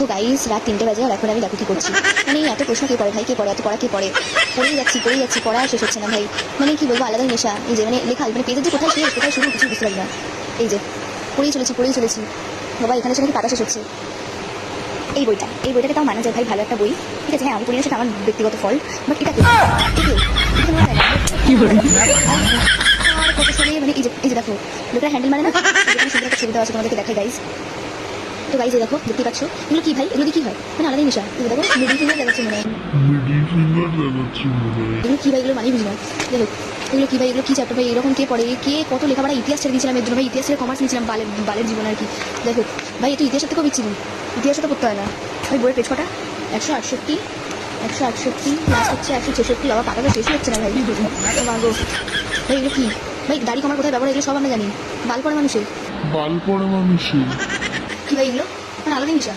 দেখো গাইস, রাত 3টে বাজে আর এখন আমি দেখো কি করছি। মানে এত প্রশ্ন কে পড়ে ভাই, কে পড়ে, এত পড়া কে পড়ে, পড়েই যাচ্ছি, পড়া শেষ হচ্ছে না ভাই। মানে কি বলবো, আলাদাই নেশা। এই যে মানে লেখা, মানে পেজের যে কোথায় শেষ কোথায় শুরু কিছু বুঝতে পারি না। এই যে পড়েই চলেছি বাবা, এখানে সে নাকি পাতা শেষ হচ্ছে। এই বইটাকে তাও মানা যায় ভাই, ভালো একটা বই, ঠিক আছে। হ্যাঁ, আমি পড়ি না, সেটা আমার ব্যক্তিগত ফল, বাট এটাকে আর কত সালে মানে এই যে দেখো লোকরা হ্যান্ডেল মানে না, সুন্দর একটা ছবি দেওয়া আছে, তোমাদেরকে দেখাই গাইজ। তো গাইজ দেখো, দেখতে পাচ্ছ এগুলো কি ভাই, এগুলো কি হয়, মানে আলাদাই নেশা। এগুলো দেখো মিডিল ফিঙ্গার দেখাচ্ছে মনে হয়, এগুলো কি ভাই, এগুলো মানেই বুঝি না। দেখো এগুলো কি ভাই, এগুলো কি চ্যাপ্টার ভাই, এরকম কে পড়ে, কে কত লেখাপড়া, ইতিহাস ছেড়ে দিয়েছিলাম এর জন্য ভাই, ইতিহাস ছেড়ে কমার্স নিয়েছিলাম বালের জীবন আর কি। দেখো ভাই, এত ইতিহাসের থেকেও বিচ্ছিন্ন, ইতিহাসও তো পড়তে হয় না ভাই। বইয়ের পেজ কটা, 168, লাস্ট হচ্ছে 166। বাবা পাতাটা শেষই হচ্ছে না ভাই, মাগো ভাই। এগুলো কি ভাই, দাড়ি কমার কোথায় ব্যবহার, এগুলো সব আমরা জানি, বাল পড়ে মানুষের বাল পড়ে মানুষের। কি ভাই এগুলো, মানে আলাদাই নেশা।